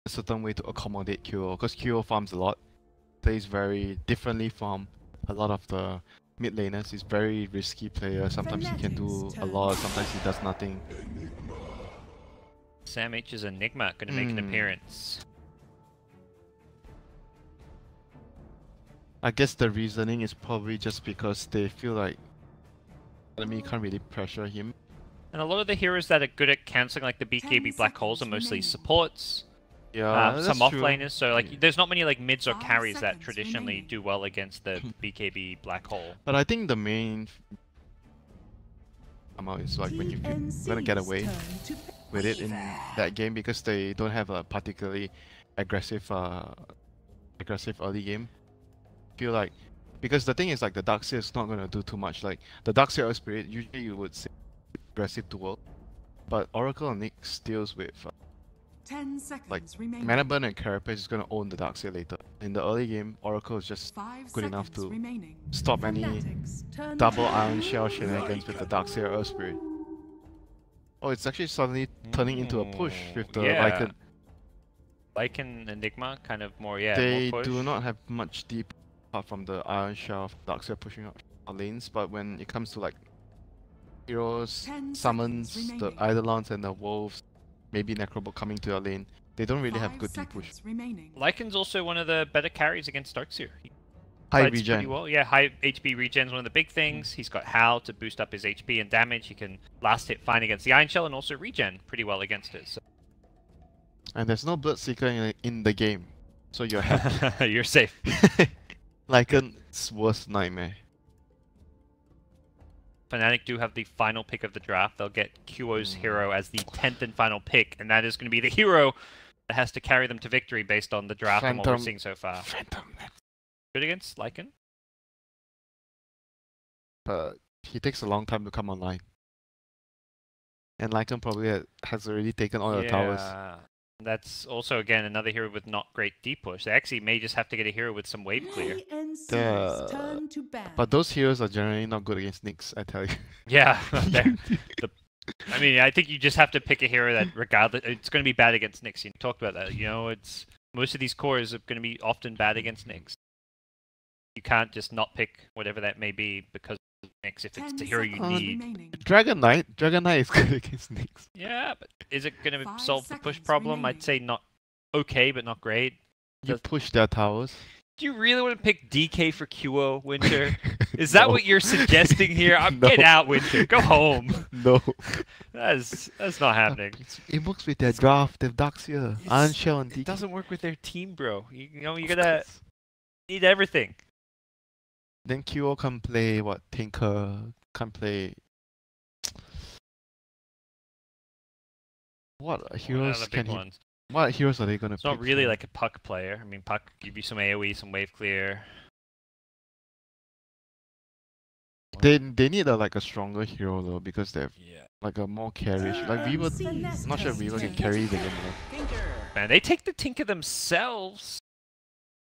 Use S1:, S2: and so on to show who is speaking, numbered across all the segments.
S1: a certain way to accommodate QO, because QO farms a lot, plays very differently from a lot of the mid laners. He's very risky player. Sometimes he can do a lot, sometimes he does nothing.
S2: Sam H's Enigma going to make an appearance.
S1: I guess the reasoning is probably just because they feel like enemy can't really pressure him.
S2: And a lot of the heroes that are good at cancelling like the BKB black holes are mostly supports.
S1: Yeah,
S2: some
S1: that's
S2: offlaners, so like there's not many like mids or carries that traditionally do well against the BKB black hole.
S1: But I think the main is like when you're gonna get away with it in that game because they don't have a particularly aggressive early game. Feel like because the thing is like the Darkseer is not gonna do too much. Like the Darkseer Earth Spirit, usually you would say aggressive duel, but Oracle and Nyx deals with
S3: 10 seconds
S1: like
S3: remaining.
S1: Mana Burn and Carapace is gonna own the Darkseer later. In the early game, Oracle is just good enough to stop any double Iron Shell shenanigans with the Darkseer Earth Spirit. Oh, it's actually suddenly turning into a push with the Lycan.
S2: Lycan Enigma kind of more,
S1: They
S2: more push.
S1: do not have much deep apart from the Iron Shell of Darkseer pushing up lanes, but when it comes to like heroes, summons, the Eidolons and the Wolves, maybe Necrobot coming to your lane, they don't really have good deep push.
S2: Lycan's also one of the better carries against Darkseer.
S1: High regen.
S2: Well. Yeah, high HP regen is one of the big things. He's got Howl to boost up his HP and damage. He can last hit fine against the Iron Shell and also regen pretty well against it. So.
S1: And there's no Bloodseeker in the game, so you're happy.
S2: You're safe.
S1: Lycan's worst nightmare.
S2: Fnatic do have the final pick of the draft. They'll get QO's hero as the 10th and final pick, and that is going to be the hero that has to carry them to victory based on the draft and what we're seeing so far.
S1: Phantom.
S2: Good against Lycan?
S1: But he takes a long time to come online. And Lycan probably has already taken all the towers.
S2: That's also, again, another hero with not great deep push. They actually may just have to get a hero with some wave clear.
S1: But those heroes are generally not good against Nyx, I tell you.
S2: Yeah, I mean, I think you just have to pick a hero that, regardless, it's going to be bad against Nyx. You talked about that. You know, it's most of these cores are going to be often bad against Nyx. You can't just not pick whatever that may be because of Nyx if it's the hero you need.
S1: Dragon Knight is good against Nyx.
S2: Yeah, but is it going to solve the push problem? I'd say not okay, but not great.
S1: You push their towers.
S2: Do you really want to pick DK for QO, Winter? Is that what you're suggesting here? Get out, Winter. Go home.
S1: No.
S2: That's not happening.
S1: It works with their draft, their Darkseer, Iron Shell, and DK.
S2: It doesn't work with their team, bro. You know, you gotta need everything.
S1: Then QO can play what? Tinker can play. What heroes can he? What heroes are they gonna pick?
S2: It's not really like a Puck player. I mean, Puck give you some AoE, some wave clear.
S1: They need like a stronger hero though because they have like a more carry. Like Weaver, not sure if Weaver can carry the game though.
S2: Man, they take the Tinker themselves.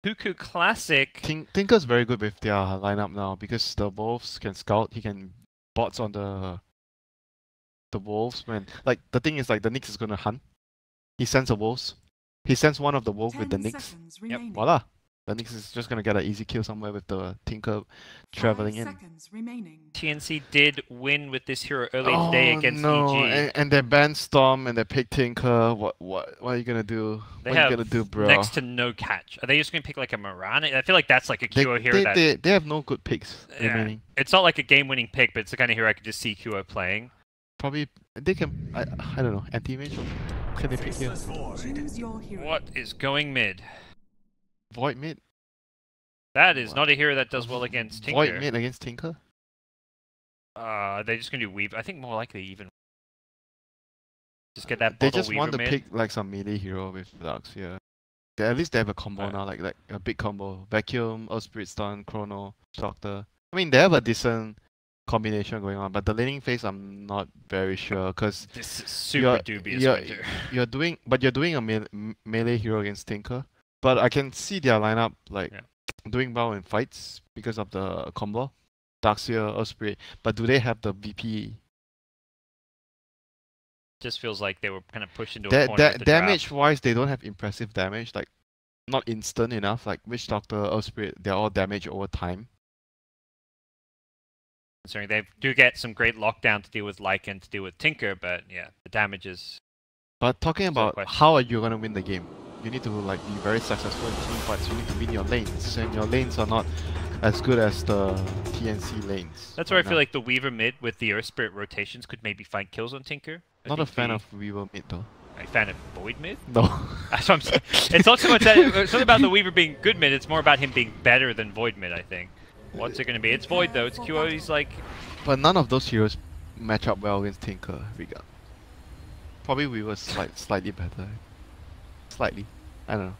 S2: Huku Classic.
S1: Tinker's very good with their lineup now because the Wolves can scout. He can bots on the Wolves. When like the thing is like the Nyx is gonna hunt. He sends the Wolves. He sends one of the Wolves with the Nyx.
S2: Yep.
S1: Voila. The Nyx is just gonna get an easy kill somewhere with the Tinker traveling in.
S2: TNC did win with this hero early today against EG.
S1: And they banned Storm and they picked Tinker. What are you gonna do? What are you gonna do, bro?
S2: Next to no catch. Are they just gonna pick like a Mirana? I feel like that's like a QO hero
S1: they have no good picks remaining.
S2: It's not like a game-winning pick, but it's the kind of hero I could just see QO playing.
S1: Probably they can. I don't know. Anti-mage. Can they pick here?
S2: What is going mid?
S1: Void mid.
S2: That is not a hero that does well against Tinker.
S1: Void mid against Tinker?
S2: They're just gonna do Weaver. I think more likely even. Just get that.
S1: They just
S2: Weaver
S1: want to
S2: mid.
S1: pick like some melee hero with Darkseer. At least they have a combo now, like a big combo. Vacuum, Earth Spirit Stun, Chrono, Doctor. I mean, they have a decent combination going on, but the laning phase I'm not very sure because
S2: this is super dubious.
S1: You're doing a melee hero against Tinker, but I can see their lineup like doing well in fights because of the combo, Darkseer, Earth Spirit. But do they have the VP?
S2: just feels like they were kind of pushed into a corner.
S1: That damage-wise, they don't have impressive damage. Like, not instant enough. Like Witch-Doctor, Earth Spirit, they're all damage over time.
S2: Considering they do get some great lockdown to deal with Lycan, to deal with Tinker, but yeah, the damage is...
S1: But talking about how are you going to win the game, you need to like be very successful in team fights. You need to win your lanes, and your lanes are not as good as the TNC lanes.
S2: That's where I feel like the Weaver mid with the Earth Spirit rotations could maybe find kills on Tinker.
S1: Not a fan of Weaver mid though.
S2: Are you a fan of Void mid?
S1: No.
S2: That's what I'm saying. It's not so much that it's not about the Weaver being good mid, it's more about him being better than Void mid, I think. What's it going to be? It's Void though, it's QO, he's like...
S1: But none of those heroes match up well against Tinker, Riga. Probably we were slightly better. Slightly. I don't know.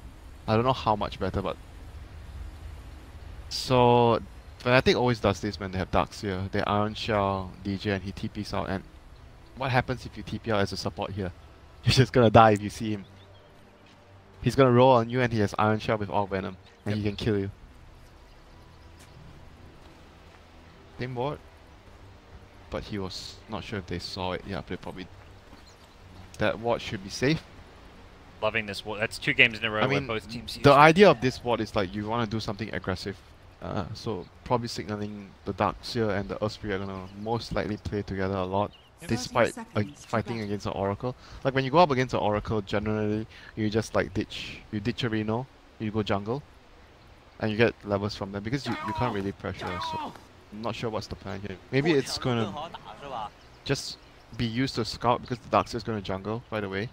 S1: I don't know how much better, but... So... Fnatic always does this when they have Darkseer. They Iron Shell, DJ, and he TPs out. And what happens if you TP out as a support here? You're just gonna die if you see him. He's gonna roll on you and he has Iron Shell with all Venom. And he can kill you. Same board. But he was not sure if they saw it. Yeah, but probably... That ward should be safe.
S2: Loving this ward. That's 2 games in a row where both teams use
S1: the idea of this ward is like you want to do something aggressive. So probably signaling the Darkseer and the Earth Spirit are gonna most likely play together a lot. Despite fighting against an Oracle. Like when you go up against an Oracle, generally you just like ditch a Reno, you go jungle, and you get levels from them because you can't really pressure. So I'm not sure what's the plan here. Maybe it's gonna just be used to scout because the Darkseer is gonna jungle right away.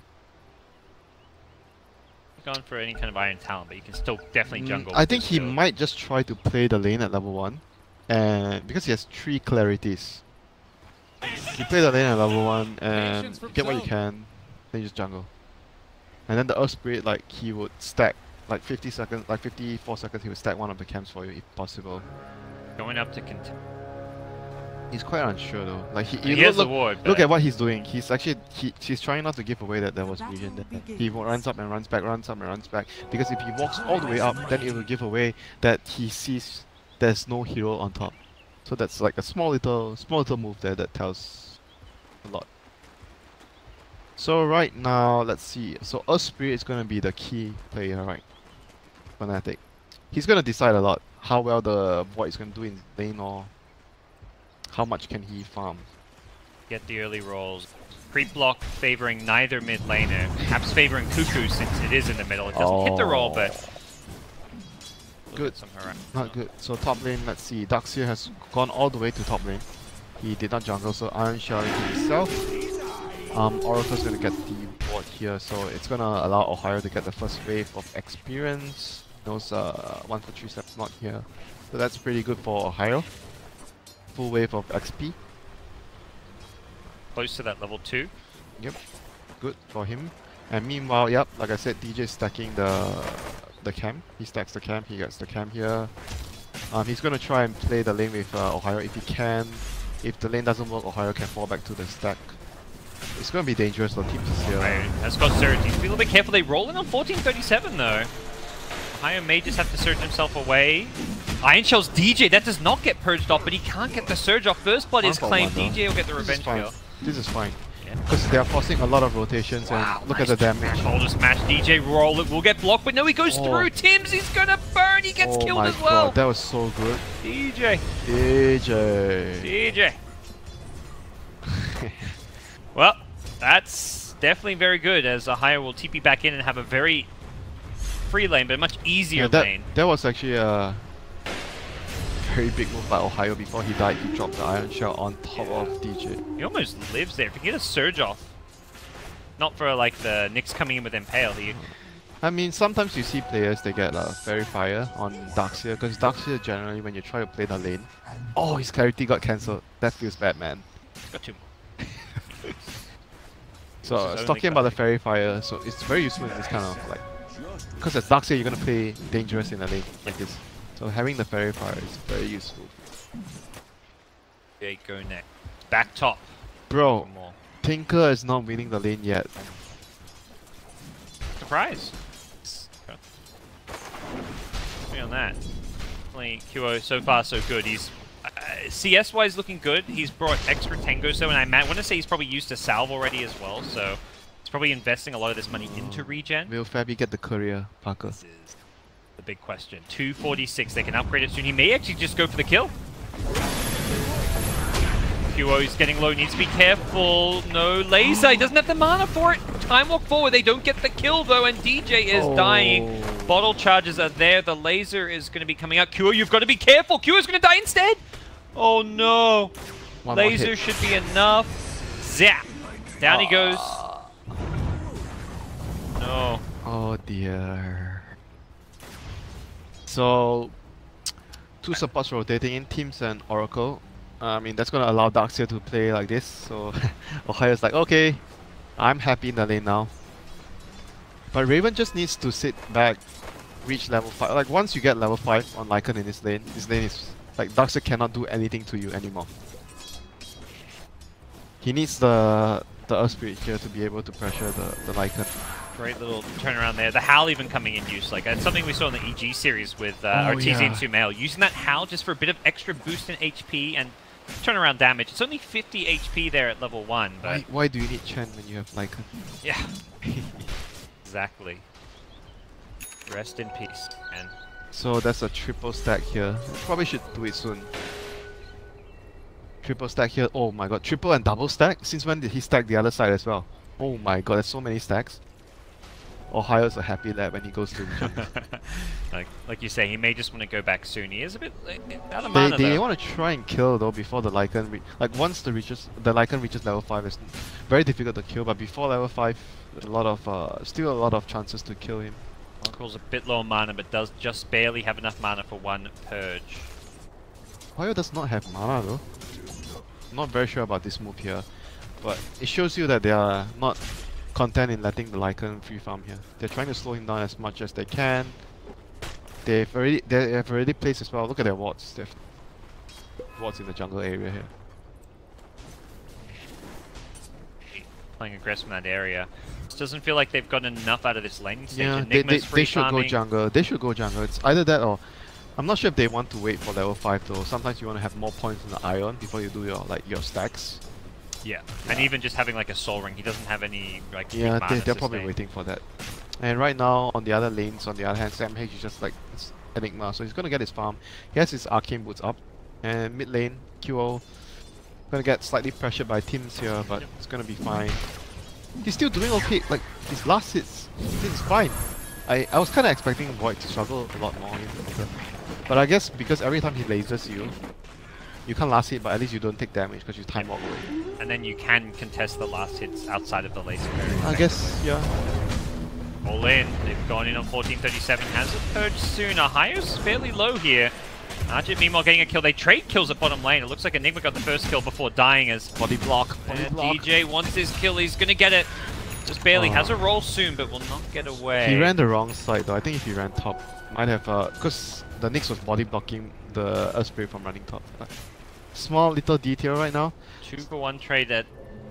S2: Gone for any kind of Iron Talent, but you can still definitely jungle.
S1: I think he might just try to play the lane at level 1, and because he has 3 clarities. You play the lane at level 1 and get what you can, then you just jungle. And then the Earth Spirit, like he would stack like 50 seconds, like 54 seconds, he would stack one of the camps for you if possible.
S2: Going up to contest.
S1: He's quite unsure though. Like
S2: he has the ward.
S1: Look at what he's doing. He's actually he's trying not to give away that there was vision there. He runs up and runs back, runs up and runs back. Because if he walks all the way up, then it will give away that he sees there's no hero on top. So that's like a small little move there that tells a lot. So right now, let's see. So Earth Spirit is gonna be the key player, right? Fnatic. He's gonna decide a lot how well the Void is gonna do in lane or how much can he farm.
S2: Get the early rolls. Creep block favoring neither mid laner. Perhaps favoring Cuckoo since it is in the middle. It doesn't hit the roll, but
S1: good. Not good. So top lane, let's see. Darkseer has gone all the way to top lane. He did not jungle, so Iron Shell into himself. Oracle's gonna get the ward here, so it's gonna allow Ohio to get the first wave of experience. Those 1 for 3 steps not here. So that's pretty good for Ohio. Full wave of XP.
S2: Close to that level 2.
S1: Yep. Good for him. And meanwhile, yep, like I said, DJ is stacking the camp. He stacks the camp, he gets the camp here. He's gonna try and play the lane with Ohio if he can. If the lane doesn't work, Ohio can fall back to the stack. It's gonna be dangerous for teams this year.
S2: Right, that's got Surge. Be a little bit careful. They roll in on 1437 though. Ohio may just have to surge himself away. Iron Shell's DJ, that does not get purged off, but he can't get the surge off. First blood is claimed. DJ will get the revenge kill.
S1: This is fine. Because they are forcing a lot of rotations and look at the damage.
S2: Shoulder smash, DJ roll, it will get blocked, but no, he goes through. Tim's, he's gonna burn, he gets killed as well.
S1: God, that was so good.
S2: DJ. Well, that's definitely very good as Ohio will TP back in and have a very free lane, but a much easier lane.
S1: That was actually a very big move by Ohio. Before he died, he dropped the Iron Shell on top of DJ.
S2: He almost lives there. If he get a surge off, not for like the Nyx coming in with Impale.
S1: I mean, sometimes you see players, they get Fairy Fire on Darkseer, because Darkseer generally, when you try to play the lane, oh, his clarity got cancelled. That feels bad, man.
S2: He's got 2 more.
S1: So, talking about the Fairy Fire, so it's very useful in this kind of like, because as Darkseer, you're gonna play dangerous in a lane like this. So having the Fairy Fire is very useful.
S2: Okay, go next. Back top.
S1: Bro, Tinker is not winning the lane yet.
S2: Surprise. Okay. On that. Definitely QO so far so good. He's CS-wise looking good. He's brought extra tangos though, and I want to say he's probably used a salve already as well, so he's probably investing a lot of this money into regen.
S1: Will Fabi get the courier, Parker?
S2: This is the big question. 246, they can upgrade it soon. He may actually just go for the kill. QO is getting low, needs to be careful. No laser, he doesn't have the mana for it. Time walk forward, they don't get the kill though, and DJ is dying. Bottle charges are there, the laser is going to be coming out. QO, you've got to be careful, QO is going to die instead. Oh no. Laser should be enough. Zap. Down he goes. No.
S1: Oh dear. So, 2 supports rotating in, Teams and Oracle. I mean, that's going to allow Darkseer to play like this. So, Ohio's like, okay, I'm happy in the lane now. But Raven just needs to sit back, reach level 5. Like, once you get level 5 on Lycan in this lane is... Like, Darkseer cannot do anything to you anymore. He needs the Earth Spirit here to be able to pressure the Lycan.
S2: Great little turnaround there. The Howl even coming in use. Like, that's something we saw in the EG series with Artesia and Sumail. Using that Howl just for a bit of extra boost in HP and turnaround damage. It's only 50 HP there at level 1, but...
S1: Why do you need Chen when you have Lycan?
S2: Yeah. Exactly. Rest in peace, man.
S1: So that's a triple stack here. Probably should do it soon. Triple stack here. Oh my god, triple and double stack? Since when did he stack the other side as well? Oh my god, there's so many stacks. Ohio's a happy lad when he goes to the jungle.
S2: like you say, he may just want to go back soon. He is a bit out of mana.
S1: They want to try and kill though before the Lycan like once the Lycan reaches level 5, it's very difficult to kill, but before level 5 a lot of still a lot of chances to kill him.
S2: Oracle's a bit low on mana, but does just barely have enough mana for one purge.
S1: Ohio does not have mana though. Not very sure about this move here, but it shows you that they are not content in letting the Lycan free farm here. They're trying to slow him down as much as they can. They have already placed as well. Look at their wards. They have wards in the jungle area here.
S2: Playing aggressive in that area. This doesn't feel like they've gotten enough out of this laning stage.
S1: Yeah,
S2: Enigma's
S1: they should go jungle. They should go jungle. It's either that or I'm not sure if they want to wait for level 5 though. Sometimes you want to have more points in the Ion before you do your stacks.
S2: Yeah, and even just having like a soul ring, he doesn't have any like.
S1: Yeah, they're probably waiting for that. And right now on the other lanes, on the other hand, Sam H is just like it's Enigma, so he's gonna get his farm. He has his arcane boots up, and mid lane QO gonna get slightly pressured by teams here, but it's gonna be fine. He's still doing okay. Like his last hits, it's fine. I was kind of expecting Void to struggle a lot more, but I guess because every time he lasers you, you can't last hit, but at least you don't take damage because you time walk away.
S2: And then you can contest the last hits outside of the laser barrier.
S1: I guess, yeah.
S2: All in. They've gone in on 1437. Has a purge soon. Ohio's fairly low here. Argent meanwhile getting a kill. They trade kills at bottom lane. It looks like Enigma got the first kill before dying as
S1: body block.
S2: DJ wants his kill. He's gonna get it. Just barely. Has a roll soon, but will not get away.
S1: He ran the wrong side though. I think if he ran top, might have because the Nyx was body blocking the Earth Spirit from running top. Small little detail right now. 2-for-1
S2: trade at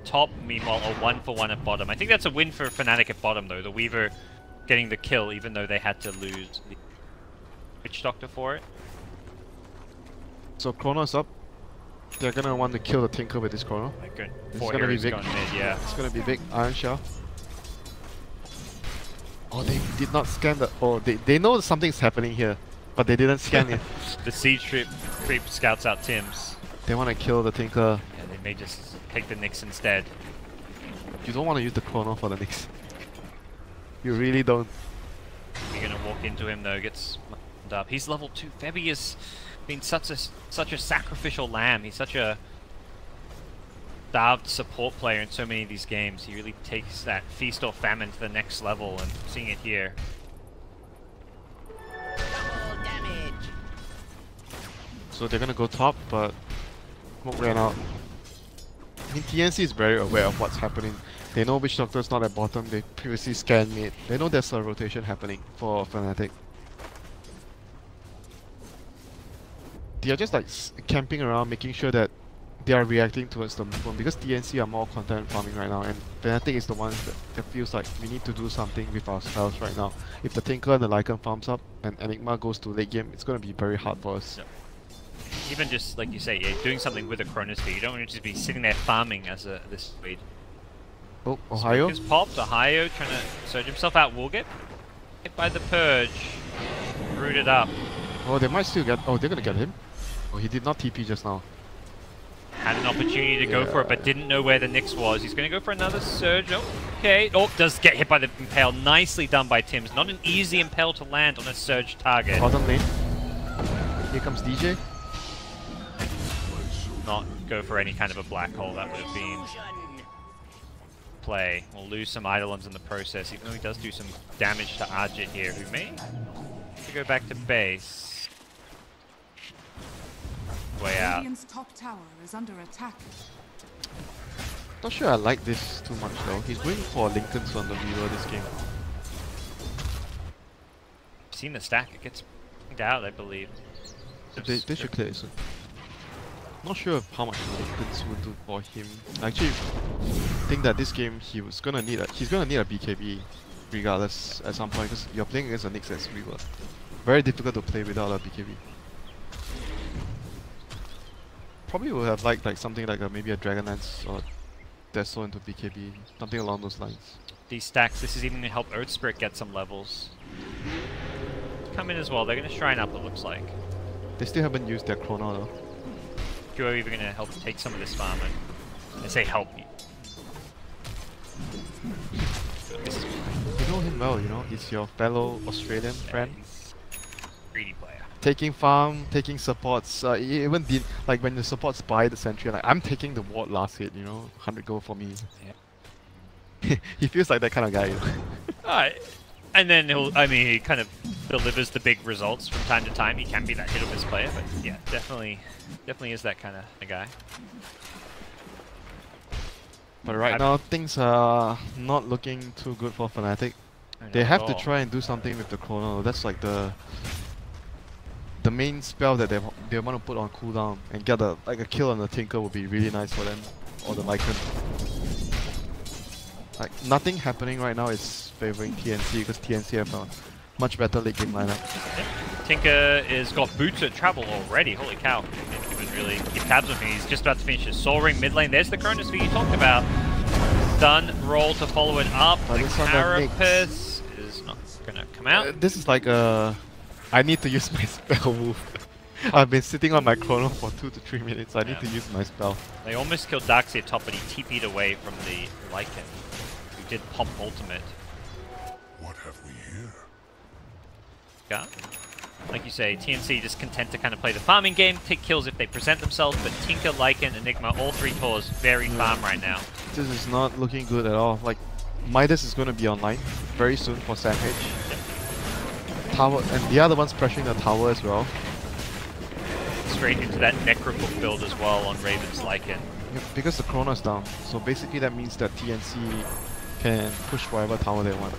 S2: top, meanwhile a 1-for-1 at bottom. I think that's a win for Fnatic at bottom though. The Weaver getting the kill even though they had to lose the Witch Doctor for it.
S1: So Chrono's up. They're gonna want to kill the Tinker with this Chrono.
S2: It's gonna be big. Yeah.
S1: It's gonna be big. Iron Shell. Oh, they did not scan the... Oh, they know something's happening here, but they didn't scan it.
S2: The Siege creep scouts out Tims.
S1: They want to kill the Tinker.
S2: Yeah, they may just take the Nyx instead.
S1: You don't want to use the Chrono for the Nyx. You really don't.
S2: You're gonna walk into him though, gets slammed up. He's level 2. Febby has been such a sacrificial lamb. He's such a starved support player in so many of these games. He really takes that feast or famine to the next level, and seeing it here.
S4: Double damage.
S1: So they're gonna go top, but smoke ran out. I mean, TNC is very aware of what's happening. They know Witch Doctor's not at bottom. They previously scanned mid. They know there's a rotation happening for Fnatic. They are just like camping around, making sure that they are reacting towards the movement because TNC are more content farming right now, and Fnatic is the one that feels like we need to do something with our spells right now. If the Tinker and the Lycan farms up and Enigma goes to late game, it's going to be very hard for us.
S2: Yep. Even just, like you say, yeah, doing something with a Chronosphere. You don't want to just be sitting there farming as this speed.
S1: Oh, Ohio?
S2: Smoke is popped. Ohio trying to surge himself out. Will get hit by the Purge. Rooted up.
S1: Oh, they might still get... Oh, they're gonna get him. Oh, he did not TP just now.
S2: Had an opportunity to go for it, but didn't know where the Nyx was. He's going to go for another surge. Oh, okay. Oh, does get hit by the Impale. Nicely done by Tims. Not an easy Impale to land on a surge target.
S1: Bottom lane. Here comes DJ.
S2: Not go for any kind of a black hole. That would have been play. We'll lose some Eidolons in the process, even though he does do some damage to Arjit here, who may have to go back to base. Way out.
S3: Radiant's top tower is under attack.
S1: Not sure I like this too much though. He's going for Lincoln's on the Weaver this game.
S2: Seen the stack. It gets out, I believe.
S1: They should clear it soon. Not sure of how much Lincoln's would do for him. I actually think that this game he's gonna need a BKB regardless at some point, because you're playing against a Nyx as Weaver. Very difficult to play without a BKB. Probably would have liked like something like maybe a Dragonlance or Deso into BKB, something along those lines.
S2: These stacks, this is even going to help Earth Spirit get some levels. Come in as well, they're going to Shrine up, it looks like.
S1: They still haven't used their Chrono though.
S2: You're even going to help take some of this farm, and I say help me.
S1: You know him well, you know, he's your fellow Australian friend.
S2: He's a greedy player.
S1: Taking farm, taking supports, he even did, like when the supports buy the sentry, like I'm taking the ward last hit, you know, 100 gold for me. Yeah. He feels like that kind of guy, you know.
S2: Alright. And then he kind of delivers the big results from time to time. He can be that hit or miss player, but yeah, definitely is that kind of a guy.
S1: But right now, things are not looking too good for Fnatic. They have to try and do something with the Chrono. That's like the main spell that they want to put on cooldown, and get a kill on the Tinker would be really nice for them, or the Lycan. Like nothing happening right now is favoring TNC, because TNC have a much better late game lineup.
S2: Yeah. Tinker is got boots at travel already. Holy cow! Didn't even really keep tabs on him. He's just about to finish his Soul Ring mid lane. There's the Chronosphere you talked about. Done. Roll to follow it up. The Carapace is not gonna come out.
S1: This is like a... I need to use my spell move. I've been sitting on my Chrono for 2 to 3 minutes. I need to use my spell.
S2: They almost killed Darkseid top, but he TP'd away from the Lycan, who did pop ultimate.
S5: What have we here?
S2: Yeah. Like you say, TNC just content to kind of play the farming game, take kills if they present themselves, but Tinker, Lycan, Enigma, all three cores very farm right now.
S1: This is not looking good at all. Like, Midas is going to be online very soon for Sandwich.
S2: Yep.
S1: Tower, and the other one's pressuring the tower as well.
S2: Straight into that Necrobook build as well on Raven's Lycan.
S1: Yeah, because the Chrono is down, so basically that means that TNC can push whatever tower they want.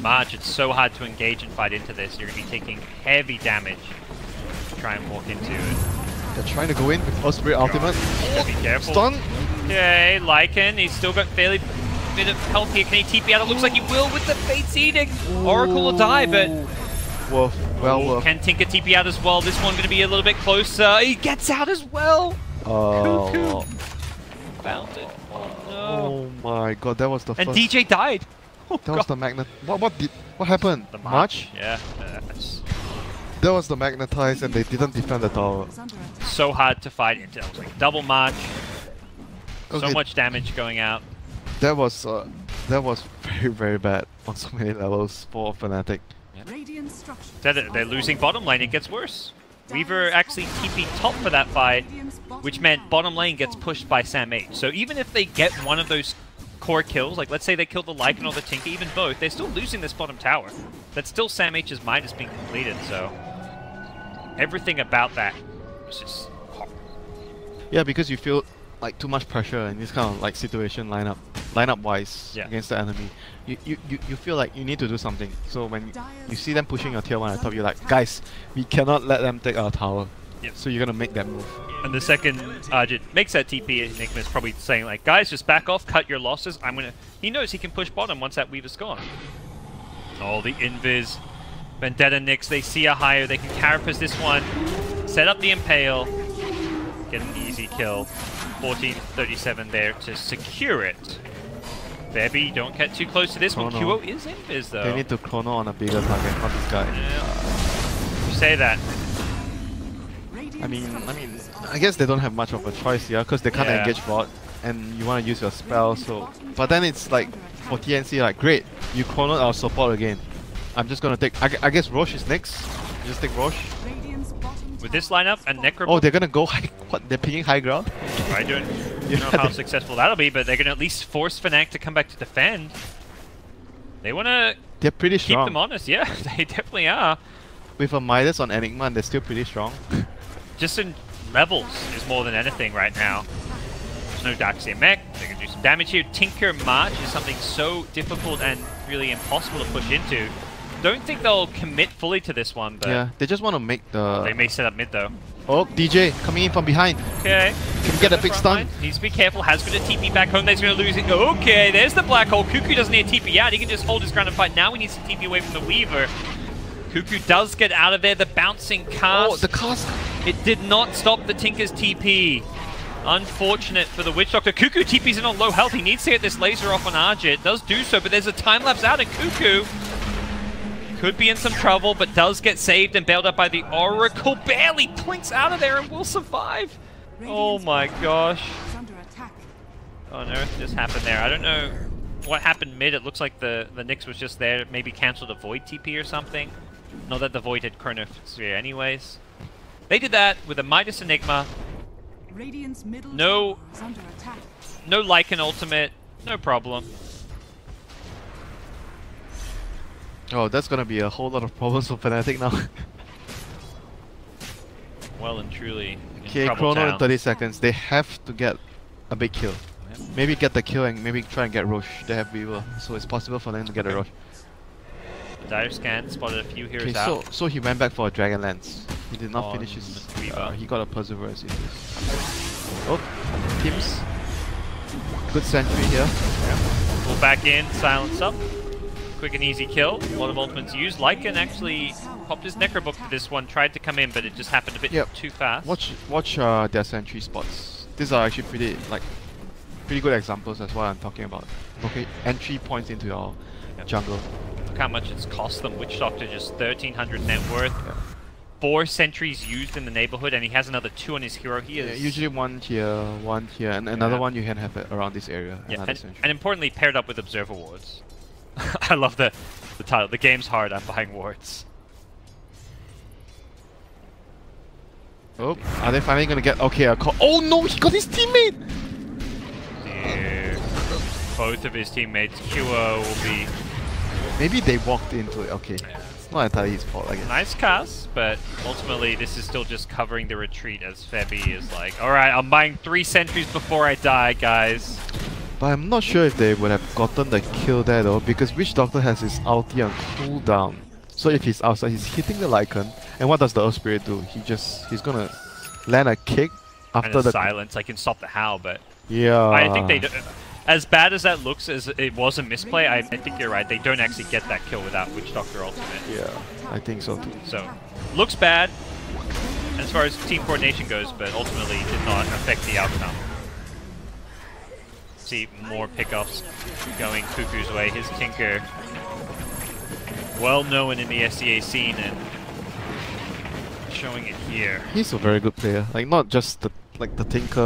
S2: March, it's so hard to engage and fight into this. You're going to be taking heavy damage to try and walk into it.
S1: They're trying to go in with Osprey ultimate.
S2: Oh, be careful.
S1: Stun!
S2: Okay, Lycan, he's still got fairly bit of health here. Can he TP out? It looks like he will with the Fate's Edict. Oracle will die, but...
S1: Woof. Well, woof.
S2: Can Tinker TP out as well? This one going to be a little bit closer. He gets out as well!
S1: Oh.
S2: Cuckoo. Found it. Oh no.
S1: Oh my god, that was the
S2: and
S1: first...
S2: DJ died! Oh,
S1: that was the magnet... What happened?
S2: The
S1: March?
S2: Yeah.
S1: That was the magnetize, and they didn't defend the tower.
S2: So hard to fight into. It was like double March.
S1: Okay.
S2: So much damage going out.
S1: That was very, very bad on so many levels for Fnatic.
S2: They're losing bottom lane, it gets worse. Weaver actually TP'd top for that fight, which meant bottom lane gets pushed by Sam H. So even if they get one of those core kills, like let's say they kill the Lycan or the Tinker, even both, they're still losing this bottom tower. That's still Sam H's Midas being completed, so everything about that was just horrible.
S1: Yeah, because you feel like too much pressure in this kind of like situation lineup wise against the enemy. You feel like you need to do something. So when you see them pushing your tier 1 at top, you're like, guys, we cannot let them take our tower.
S2: Yep.
S1: So you're gonna make that move.
S2: And the second Arjit makes that TP, Enigma's probably saying like, guys, just back off, cut your losses. He knows he can push bottom once that Weaver's gone. Oh, the Invis. Vendetta Nyx, they see a higher, they can carapace this one. set up the Impale, get an easy kill. 1437 there to secure it. Baby, don't get too close to this one. QO is invis though.
S1: They need to chrono on a bigger target, not this guy.
S2: Yeah. You say that.
S1: I mean, I guess they don't have much of a choice here because they can't
S2: Yeah.
S1: engage bot, and you want to use your spell. So, but then it's like for TNC, like great, you chronoed our support again. I'm just gonna take. I guess Roche is next. Just take Roche.
S2: With this lineup and Necro.
S1: Oh, they're gonna go high. What? They're picking high ground.
S2: I don't know how successful that'll be, but they're gonna at least force Fnatic to come back to defend. They wanna
S1: They're pretty
S2: keep
S1: strong.
S2: them honest. Yeah, they definitely are.
S1: With a Midas on Enigma, and they're still pretty strong.
S2: Just in levels is more than anything right now. There's no Darkseer mech. They can do some damage here. Tinker March is something so difficult and really impossible to push into. Don't think they'll commit fully to this one, but
S1: Yeah, they just want to make the.
S2: they may set up mid though.
S1: Oh, DJ coming in from behind.
S2: Okay.
S1: Can get a big stun.
S2: Line. Needs to be careful. Has got a TP back home. He's going to lose it. Okay, there's the black hole. Cuckoo doesn't need a TP out. He can just hold his ground and fight. Now he needs to TP away from the Weaver. Cuckoo does get out of there. The bouncing cast.
S1: Oh, the cast.
S2: It did not stop the Tinker's TP. Unfortunate for the Witch Doctor. Cuckoo TP's in on low health. He needs to get this laser off on Arjit. Does do so, but there's a time lapse out, and Cuckoo could be in some trouble, but does get saved and bailed up by the Oracle. Barely plinks out of there and will survive. Oh my gosh. What on earth just happened there? I don't know what happened mid. It looks like the Nyx was just there. Maybe cancelled a Void TP or something. Not that the Void had Chrono Sphere anyways. They did that with a Midas Enigma. No Lycan ultimate. No problem.
S1: Oh, that's gonna be a whole lot of problems for Fnatic now.
S2: Well and truly in
S1: Okay,
S2: trouble
S1: chrono in
S2: town.
S1: 30 seconds. They have to get a big kill.
S2: Yep.
S1: Maybe get the kill and maybe try and get Roche. They have Weaver, so it's possible for them to get a Roche.
S2: Dire scan spotted a few heroes
S1: Okay,
S2: out.
S1: so he went back for a Dragon Lance. He did not
S2: On
S1: finish his.
S2: Weaver.
S1: He got a Perseverance. Oh, Teams. Good sentry here.
S2: Pull back in, silence up. Quick and easy kill. A lot of ultimates used. Lycan actually popped his Necrobook for this one. Tried to come in, but it just happened a bit too fast.
S1: Watch their sentry spots. These are actually pretty good examples. That's what I'm talking about. Okay, entry points into your jungle.
S2: Look how much it's cost them. Witch Doctor just 1,300 net worth. 4 sentries used in the neighborhood, and he has another 2 on his hero. He is
S1: usually one here, and another one you can have it around this area.
S2: yeah,
S1: Another
S2: and
S1: sentry.
S2: importantly paired up with Observer Wards. I love the title. The game's hard. I'm buying wards.
S1: Oh, are they finally gonna get a call? Oh no, he got his teammate!
S2: Dear. Both of his teammates. QO will be
S1: Maybe they walked into it. Okay, it's not entirely his fault, I guess.
S2: nice cast, but ultimately this is still just covering the retreat as Febby is like, alright, I'm buying 3 sentries before I die, guys.
S1: But I'm not sure if they would have gotten the kill there though, because Witch Doctor has his ulti on cooldown. So if he's outside, he's hitting the Lycan, and what does the Earth Spirit do? He's gonna land a kick after
S2: And
S1: the
S2: silence, I can stop the Howl, but
S1: yeah.
S2: I think they do. As bad as that looks, as it was a misplay, I think you're right. They don't actually get that kill without Witch Doctor ultimate.
S1: Yeah, I think so too.
S2: So, looks bad as far as team coordination goes, but ultimately did not affect the outcome. See more pickups going Cuckoo's way. His Tinker, well known in the SEA scene, and showing it here.
S1: He's a very good player. Like not just the Tinker,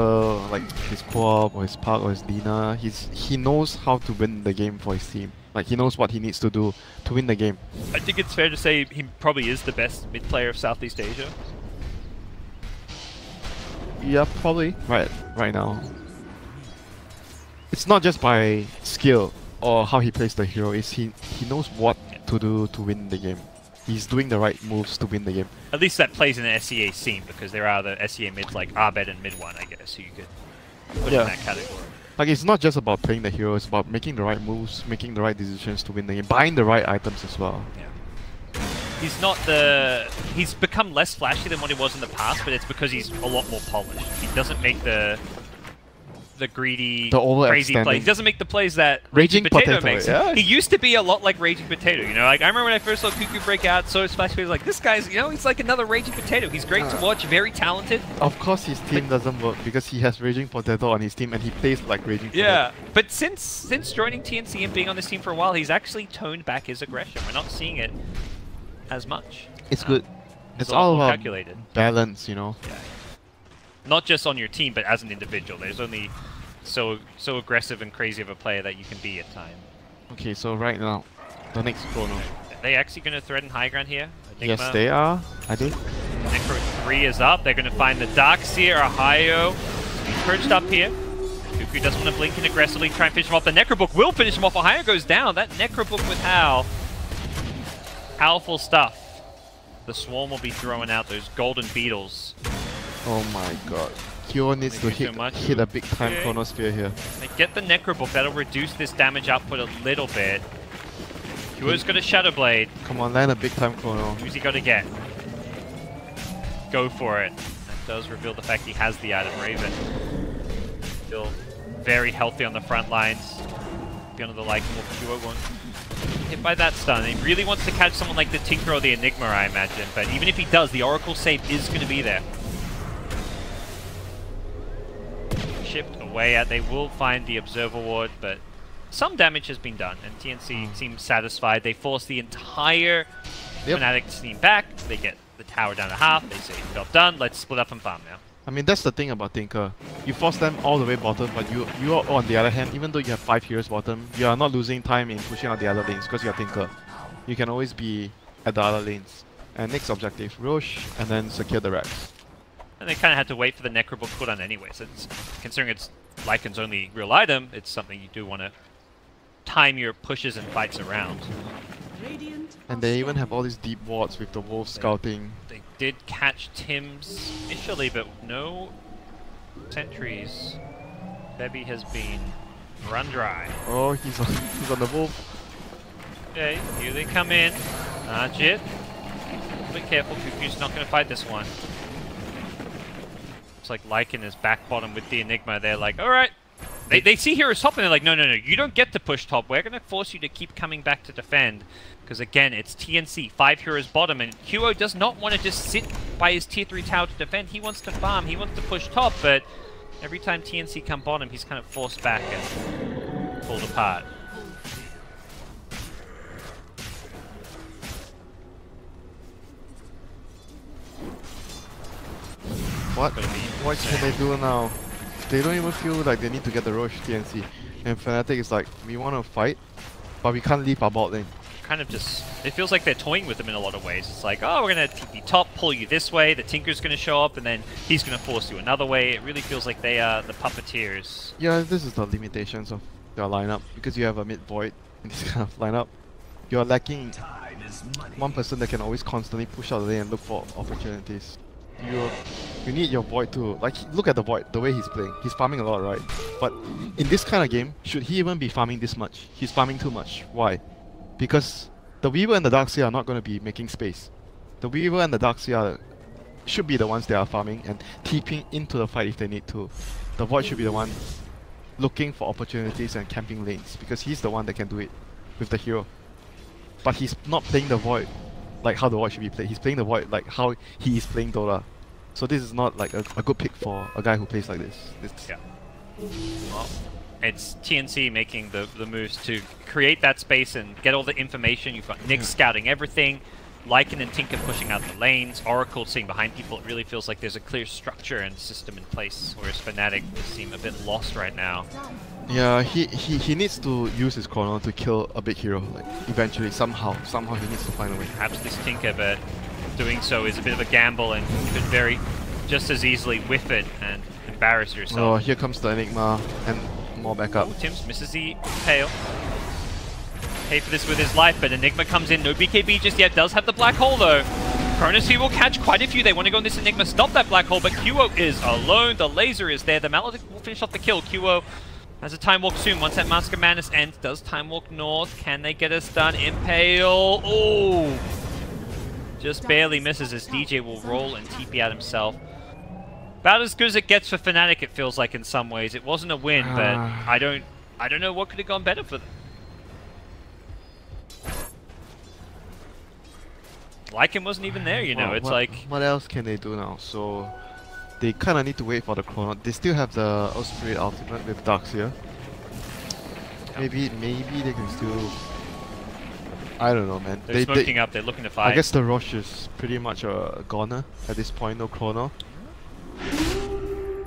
S1: like his Co-op or his Park or his Dina. He knows how to win the game for his team. Like he knows what he needs to do to win the game.
S2: I think it's fair to say he probably is the best mid player of Southeast Asia.
S1: Yeah, probably. Right now. It's not just by skill or how he plays the hero. It's he knows what to do to win the game. He's doing the right moves to win the game.
S2: At least that plays in the SEA scene, because there are the SEA mids like Arbed and Mid1, I guess, who you could put in that category.
S1: Like it's not just about playing the hero, it's about making the right moves, making the right decisions to win the game, buying the right items as well.
S2: Yeah. He's become less flashy than what he was in the past, but it's because he's a lot more polished. He doesn't make the the greedy,
S1: The
S2: crazy plays.
S1: overextending.
S2: He doesn't make the plays that
S1: Raging Potato,
S2: makes.
S1: yeah.
S2: He used to be a lot like Raging Potato, you know? Like, I remember when I first saw Cuckoo break out, so Splash was like, this guy's, you know, he's like another Raging Potato. He's great to watch, very talented.
S1: Of course his team doesn't work because he has Raging Potato on his team and he plays like Raging Potato.
S2: Yeah, but since joining TNC and being on this team for a while, he's actually toned back his aggression. We're not seeing it as much.
S1: It's good. It's
S2: a lot
S1: all
S2: more
S1: about
S2: calculated.
S1: balance, you know.
S2: Yeah. Not just on your team, but as an individual. There's only so aggressive and crazy of a player that you can be at times.
S1: Okay, so right now, the next chrono.
S2: Are they actually going to threaten high ground here?
S1: Yes, they are. I think.
S2: Necro 3 is up. They're going to find the Darkseer, Ohio. He's perched up here. Cuckoo doesn't want to blink in aggressively, try and finish him off. The Necrobook will finish him off. Ohio goes down. That Necrobook with Hal. Powerful stuff. The Swarm will be throwing out those golden beetles.
S1: Oh my god. Kyo needs to hit a big time Chronosphere here.
S2: They get the Necrobook. That'll reduce this damage output a little bit. Kyo's got a Shadow Blade.
S1: Come on, land a big time Chrono.
S2: Who's he got to get? Go for it. That does reveal the fact he has the item. Raven. Still very healthy on the front lines. Beyond the Lycan Wolf, Kyo won't hit by that stun. He really wants to catch someone like the Tinker or the Enigma, I imagine. But even if he does, the Oracle save is going to be there. Shipped away at. They will find the Observer Ward, but some damage has been done, and TNC seems satisfied. They force the entire Fnatic team back. They get the tower down to half. They say, job done. Let's split up and farm now.
S1: I mean, that's the thing about Tinker. You force them all the way bottom, but you are, on the other hand, even though you have 5 heroes bottom, you are not losing time in pushing out the other lanes because you are Tinker. You can always be at the other lanes. And next objective, Roche, and then secure the racks.
S2: And they kind of had to wait for the Necrobook cooldown anyway, so considering it's Lycan's only real item, it's something you do want to time your pushes and fights around.
S1: And they even have all these deep wards with the wolf scouting.
S2: They did catch Tim's initially, but no sentries. Bebby has been run dry.
S1: Oh, he's on the wolf.
S2: Okay, here they come in. Jit. Be careful, Cuckoo's not going to fight this one. Looks like Lycan is back bottom with the Enigma. They're like, alright. They see heroes top and they're like, no, you don't get to push top. We're going to force you to keep coming back to defend. Because again, it's TNC, 5 heroes bottom, and QO does not want to just sit by his tier 3 tower to defend. He wants to farm, he wants to push top, but every time TNC come bottom, he's kind of forced back and pulled apart.
S1: What can they do now? They don't even feel like they need to get the Roche TNC. And Fnatic is like, we want to fight, but we can't leave our bot lane.
S2: Kind of just, it feels like they're toying with them in a lot of ways. It's like, oh, we're going to TP top, pull you this way, the Tinker's going to show up, and then he's going to force you another way. It really feels like they are the puppeteers.
S1: Yeah, this is the limitations of their lineup. Because you have a mid-void in this kind of lineup, you're lacking one person that can always constantly push out the lane and look for opportunities. You need your Void to, like, look at the Void, the way he's playing. He's farming a lot, right? But in this kind of game, should he even be farming this much? He's farming too much. Why? Because the Weaver and the Darkseer are not going to be making space. The Weaver and the Darkseer should be the ones that are farming and TPing into the fight if they need to. The Void should be the one looking for opportunities and camping lanes, because he's the one that can do it with the hero. But he's not playing the Void like how the Void should be played. He's playing the Void like how he is playing Dota. So this is not like a good pick for a guy who plays like this.
S2: Yeah. Well, it's TNC making the moves to create that space and get all the information. You've got Nyx scouting everything, Lycan and Tinker pushing out the lanes, Oracle sitting behind people. It really feels like there's a clear structure and system in place, whereas Fnatic seem a bit lost right now.
S1: Yeah, he needs to use his chrono to kill a big hero, like eventually, somehow he needs to find a way.
S2: Perhaps this Tinker, but doing so is a bit of a gamble, and you could very just as easily whiff it and embarrass yourself.
S1: Oh, here comes the Enigma and more backup.
S2: Oh, Tims misses the tail. Pay for this with his life, but Enigma comes in. No BKB just yet. Does have the black hole though. Chronosphere will catch quite a few. They want to go on this Enigma, stop that black hole, but QO is alone. The laser is there. The Maledict will finish off the kill. QO has a Time Walk soon. Once that Mask of Madness ends, does Time Walk north. Can they get a stun? Impale. Oh! Just barely misses as DJ will roll and TP out himself. About as good as it gets for Fnatic, it feels like in some ways. It wasn't a win, but I don't know what could have gone better for them. Lycan wasn't even there, you know. It's like
S1: what else can they do now? So they kind of need to wait for the chrono. They still have the Earth Spirit ultimate with Darks here. Maybe they can still. I don't know, man.
S2: They're smoking up. They're looking to fight.
S1: I guess the Roche is pretty much a goner at this point. No chrono.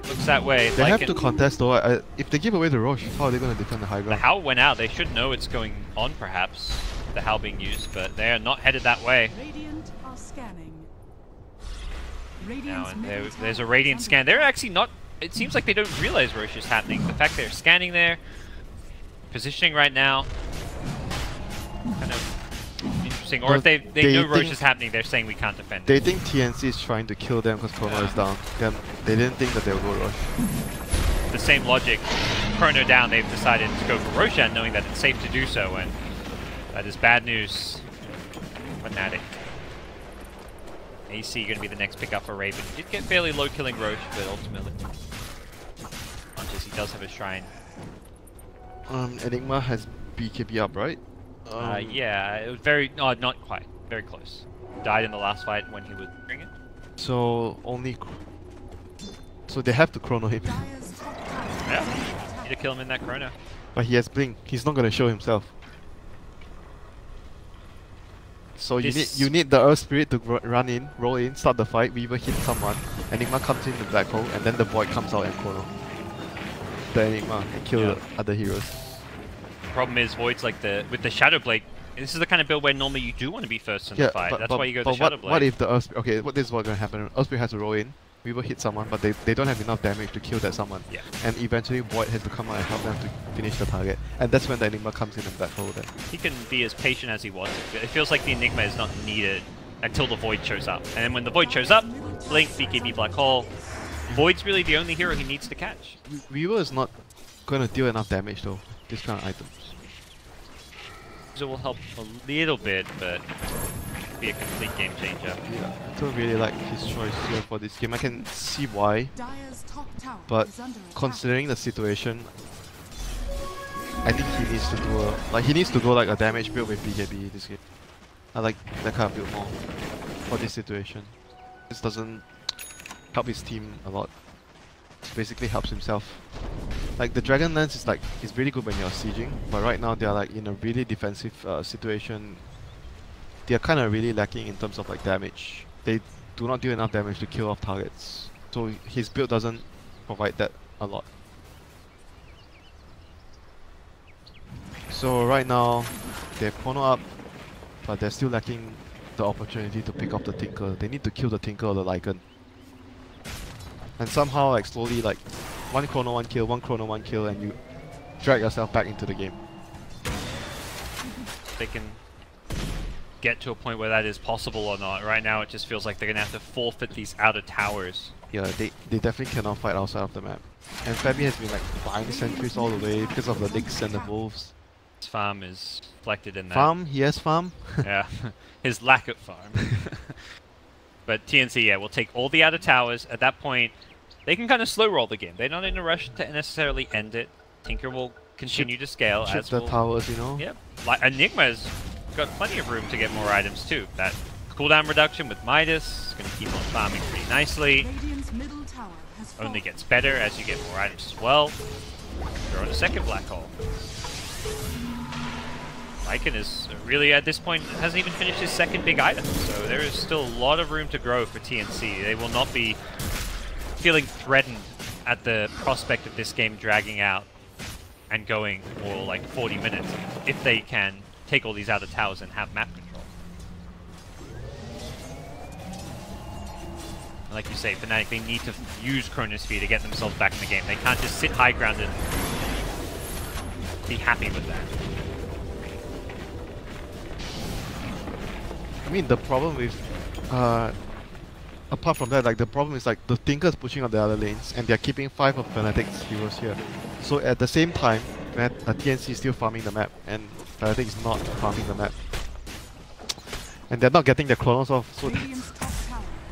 S2: Looks that way.
S1: They have to contest though. If they give away the Roche, how are they going to defend the high ground?
S2: The Howl went out. They should know it's going on, perhaps. The Howl being used, but they are not headed that way.
S3: Radiant are scanning.
S2: Now, and there's a Radiant scan. They're actually not. It seems like they don't realize Roche is happening. The fact they're scanning there, positioning right now, kind of interesting. Or if they know Roche is happening, they're saying we can't defend.
S1: They think TNC is trying to kill them because Chrono is down. They didn't think that they would go Roche.
S2: The same logic. Chrono down, they've decided to go for Roshan, knowing that it's safe to do so, and that is bad news for Fnatic. AC going to be the next pickup for Raven. He did get fairly low killing Roche, but ultimately, as he does have a shrine.
S1: Enigma has BKB up, right?
S2: Yeah, it was very, no, not quite, very close. Died in the last fight when he was doing it.
S1: So so they have to chrono him.
S2: Yeah, need to kill him in that chrono.
S1: But he has blink. He's not gonna show himself. So you need the Earth Spirit to run in, roll in, start the fight. Weaver hit someone. Enigma comes in the black hole, and then the Void comes out and chrono the Enigma and kill the other heroes.
S2: The problem is Void's like with the Shadow Blade. This is the kind of build where normally you do want to be first in the fight. That's why you go the Shadow Blade.
S1: What if the Earth Spirit? Okay, this is what's gonna happen. Earth Spirit has to roll in. Weaver hit someone, but they don't have enough damage to kill that someone.
S2: Yeah.
S1: And eventually Void has to come out and help them to finish the target. And that's when the Enigma comes in and black hole then.
S2: He can be as patient as he wants. It feels like the Enigma is not needed until the Void shows up. And then when the Void shows up, Blink, BKB, Black Hole. Void's really the only hero he needs to catch.
S1: Weaver is not going to deal enough damage though, this kind of items.
S2: So it will help a little bit, but be a complete game changer.
S1: Yeah, I don't really like his choice here for this game. I can see why, but considering the situation, I think he needs to do he needs to go like a damage build with BKB this game. I like that kind of build more for this situation. This doesn't help his team a lot. It basically helps himself. Like the Dragon Lance is really good when you're sieging, but right now they are like in a really defensive situation. They are kind of really lacking in terms of like damage. They do not do enough damage to kill off targets. So his build doesn't provide that a lot. So right now, they have chrono up, but they're still lacking the opportunity to pick off the Tinker. They need to kill the Tinker or the Lycan. And somehow like slowly like, one chrono, one kill, and you drag yourself back into the game.
S2: They can get to a point where that is possible or not. Right now it just feels like they're going to have to forfeit these outer towers.
S1: Yeah, they definitely cannot fight outside of the map. And Fabi has been like buying sentries all the way because of the Licks and the Wolves.
S2: His farm is reflected in that.
S1: Farm? He has farm?
S2: Yeah, his lack of farm. But TNC, yeah, will take all the outer towers. At that point, they can kind of slow roll the game. They're not in a rush to necessarily end it. Tinker will continue to scale as
S1: the towers, you know?
S2: Yep. Like Enigma's got plenty of room to get more items too. That cooldown reduction with Midas is going to keep on farming pretty nicely. Only gets better as you get more items as well. Throw in a second black hole. Lycan is really, at this point, hasn't even finished his second big item, so there is still a lot of room to grow for TNC. They will not be feeling threatened at the prospect of this game dragging out and going for like 40 minutes if they can take all these outer towers and have map control. And like you say, Fnatic, they need to use Chronosphere to get themselves back in the game. They can't just sit high ground and be happy with that.
S1: I mean, the problem with, apart from that, like the problem is like the Tinker's pushing up the other lanes and they're keeping 5 of Fnatic's heroes here. So at the same time, TNC is still farming the map and Fnatic is not farming the map. And they're not getting their chronos off, so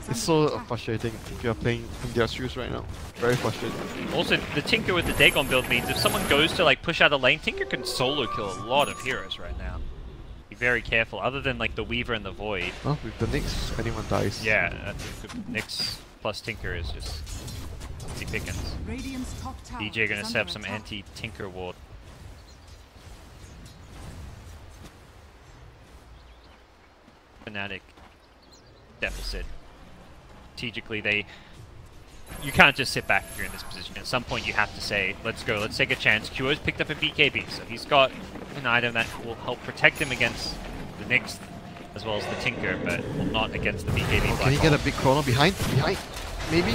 S1: It's so frustrating if you're playing in their shoes right now. Very frustrating.
S2: Also, the Tinker with the Dagon build means if someone goes to like push out a lane, Tinker can solo kill a lot of heroes right now. Be very careful, other than like the Weaver and the Void.
S1: Oh, with the Nyx, anyone dies.
S2: Yeah, that's a good. Nyx plus Tinker is just easy pickings. DJ gonna set up some anti-Tinker ward. Fnatic deficit. Strategically, you can't just sit back if you're in this position. At some point you have to say, let's go, let's take a chance. QO's picked up a BKB, so he's got an item that will help protect him against the Nyx as well as the Tinker, but will not against the BKB.
S1: Can he get a big chrono behind? Maybe?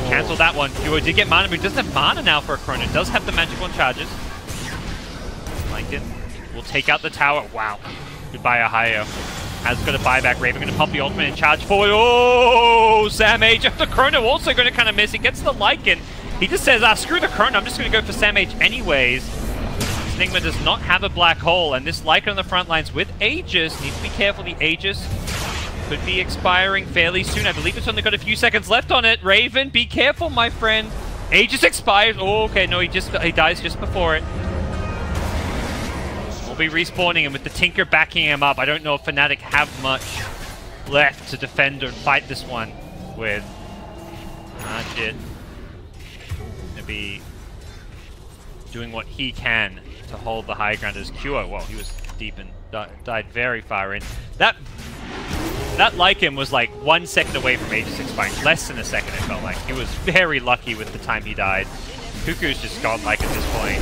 S2: Cancel that one. QO did get mana, but he doesn't have mana now for a chrono. Does have the magic one charges. Like it. We'll take out the tower. Wow. Goodbye, Ohio. Has got a buyback. Raven going to pop the ultimate and charge forward. Oh, Sam H. The chrono also going to kind of miss. He gets the Lycan. He just says, screw the chrono. I'm just going to go for Sam H anyways. Enigma does not have a black hole, and this Lycan on the front lines with Aegis. Needs to be careful. The Aegis could be expiring fairly soon. I believe it's only got a few seconds left on it. Raven, be careful, my friend. Aegis expires. Oh, okay. No, he dies just before it. We'll be respawning him with the Tinker backing him up. I don't know if Fnatic have much left to defend or fight this one with. Jit gonna be doing what he can to hold the high ground as QO. Well, he was deep and died very far in. That Lycan was like 1 second away from Aegis expiring. Less than a second, it felt like. He was very lucky with the time he died. Cuckoo's just godlike at this point.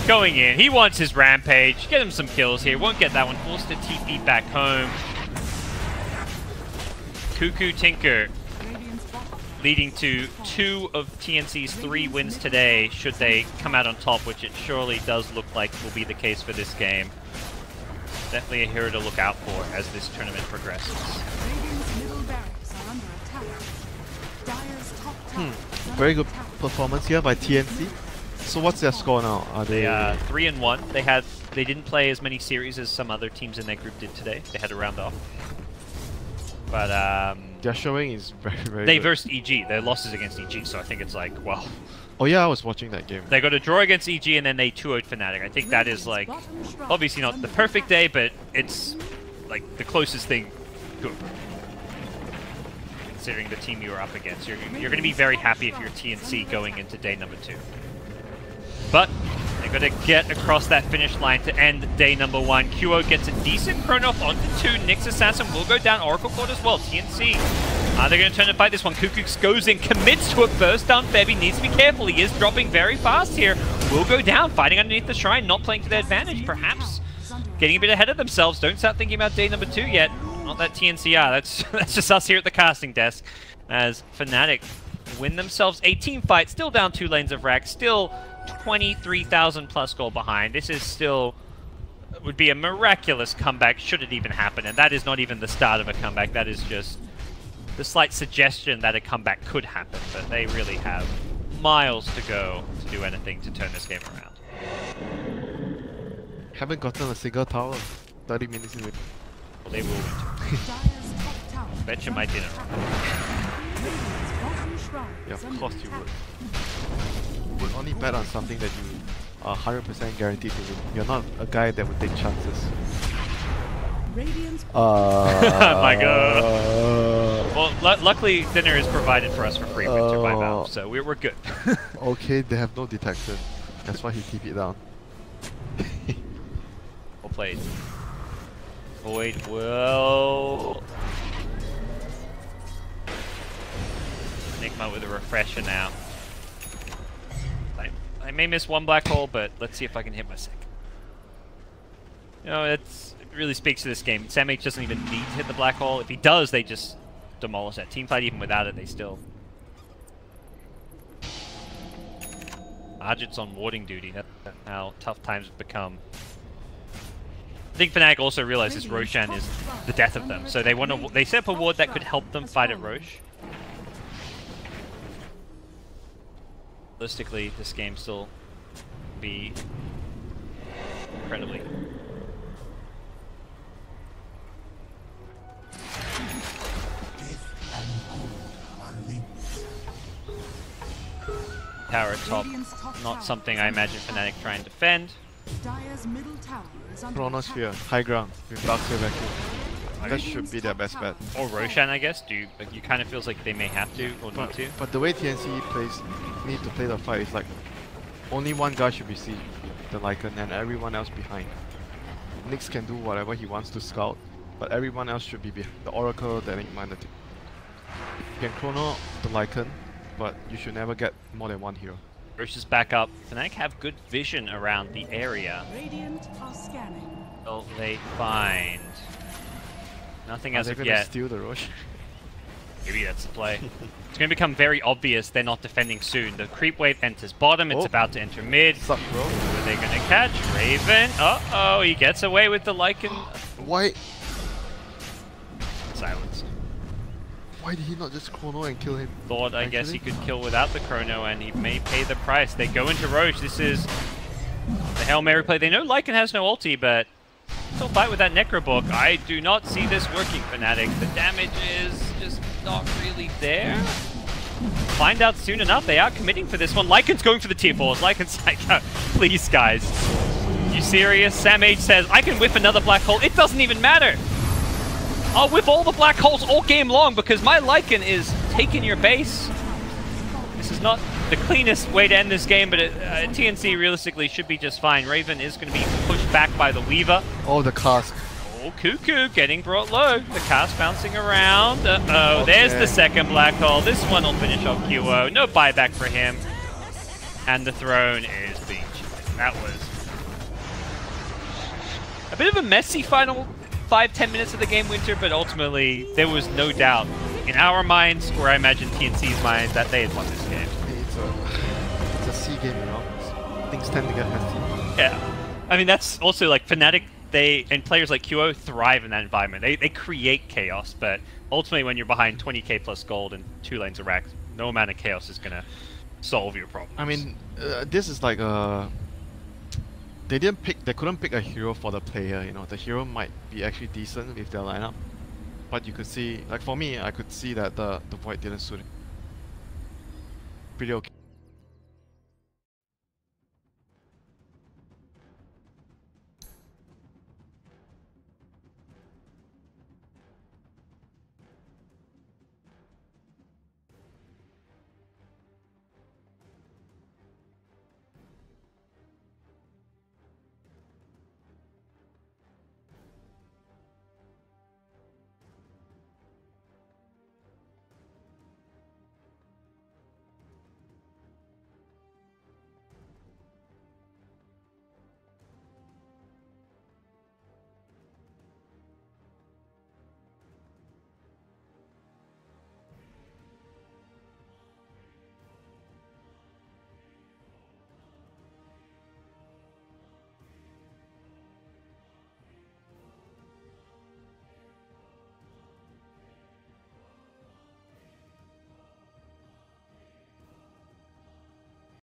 S2: Going in. He wants his rampage. Get him some kills here. Won't get that one. Forced to TP back home. Cuckoo Tinker leading to 2 of TNC's 3 wins today, should they come out on top, which it surely does look like will be the case for this game. Definitely a hero to look out for as this tournament progresses.
S1: Very good performance here by TNC. So what's their score now? Are they
S2: 3-1. They didn't play as many series as some other teams in their group did today. They had a round off. But
S1: their showing is very, very
S2: they
S1: good.
S2: versed EG. Their losses against EG, so I think it's like, well.
S1: Oh yeah, I was watching that game.
S2: They got a draw against EG and then they 2-0'd Fnatic. I think that is like, obviously not the perfect day, but it's like the closest thing good. Considering the team you were up against. You're going to be very happy if you're TNC going into day number 2. But they're going to get across that finish line to end day number 1. QO gets a decent chrono off onto 2. Nyx Assassin will go down. Oracle Court as well. TNC. They're going to turn and fight this one. Cuckoo goes in, commits to a burst down. Febby needs to be careful. He is dropping very fast here. Will go down, fighting underneath the shrine, not playing to their advantage. Perhaps getting a bit ahead of themselves. Don't start thinking about day number 2 yet. Not that TNC are. That's just us here at the casting desk. As Fnatic win themselves a team fight. Still down 2 lanes of rack. Still 23,000 plus goal behind. This is still would be a miraculous comeback should it even happen, and that is not even the start of a comeback. That is just the slight suggestion that a comeback could happen, but they really have miles to go to do anything to turn this game around.
S1: Haven't gotten a single tower. 30 minutes in.
S2: Well, they will win. Bet you my dinner.
S1: Yeah, of course you would. You would only bet on something that you are 100% guaranteed to win. You're not a guy that would take chances.
S2: My god. Well, luckily dinner is provided for us for free by Valve, so we're good.
S1: Okay, they have no detection. That's why he TP'd down.
S2: Well played. Void will... Enigma with a refresher now. I may miss one black hole, but let's see if I can hit my second. You know, it really speaks to this game. Sam H doesn't even need to hit the black hole. If he does, they just demolish that. Teamfight, even without it, they still... Argent's on warding duty. That's how tough times have become. I think Fnatic also realizes Roshan is the death of them, so they set up a ward that could help them fight at Roche. Realistically, this game still be incredibly. tower at top.
S3: Radiant's top tower
S2: Not something
S3: is
S2: I
S3: under
S2: imagine
S3: attack.
S2: Fnatic trying to defend.
S3: Dire's middle tower is under
S1: Chronosphere,
S3: attack.
S1: high ground with Dark Saber vacuum. That should be their best bet.
S2: Or Roshan, I guess. Do you, like, you kind of feels like they may have to or need to.
S1: But the way TNC need to play the fight is like only one guy should be C, the Lycan, and everyone else behind. Nyx can do whatever he wants to scout, but everyone else should be behind. The Oracle, the Enigma, the thing. You can chrono the Lycan, but you should never get more than one hero.
S2: Rosh is back up. Fnatic have good vision around the area.
S3: Radiant are scanning.
S2: Will they find? Nothing
S1: Are
S2: as
S1: they
S2: of
S1: gonna
S2: yet.
S1: steal the Rosh?
S2: Maybe that's the play. It's going to become very obvious they're not defending soon. The creep wave enters bottom. It's
S1: Oh.
S2: about to enter mid.
S1: Suck, bro.
S2: Who are they going to catch? Raven. Uh-oh, he gets away with the Lycan.
S1: Why?
S2: Silence.
S1: Why did he not just chrono and kill him?
S2: Thought, I guess, he
S1: Actually?
S2: could kill without the chrono, and he may pay the price. They go into Roche. This is the Hail Mary play. They know Lycan has no ulti, but still fight with that Necro Book. I do not see this working, Fnatic. The damage is just not really there. Find out soon enough. They are committing for this one. Lycan's going for the tier 4s. Lycan's like, please, guys. You serious? Sam H says, I can whiff another black hole. It doesn't even matter. I'll whip all the black holes all game long because my Lycan is taking your base. This is not the cleanest way to end this game, but TNC realistically should be just fine. Raven is going to be pushed back by the Weaver.
S1: Oh, the cask.
S2: Oh, Cuckoo getting brought low. The cast bouncing around. Uh-oh,
S1: Okay.
S2: there's the second black hole. This one will finish off QO. No buyback for him. And the throne is being cheated. That was a bit of a messy final 5-10 minutes of the game, Winter, but ultimately there was no doubt in our minds, or I imagine TNC's mind, that they had won this game.
S1: It's a C game, you know. Things tend to get messy.
S2: Yeah. I mean, that's also like Fnatic, and players like QO thrive in that environment. They create chaos, but ultimately when you're behind 20k plus gold and 2 lanes of racks, no amount of chaos is going to solve your problems.
S1: I mean, this is like they couldn't pick a hero for the player, you know. The hero might be actually decent with their lineup, but you could see, like for me, I could see that the Void didn't suit it. Pretty okay.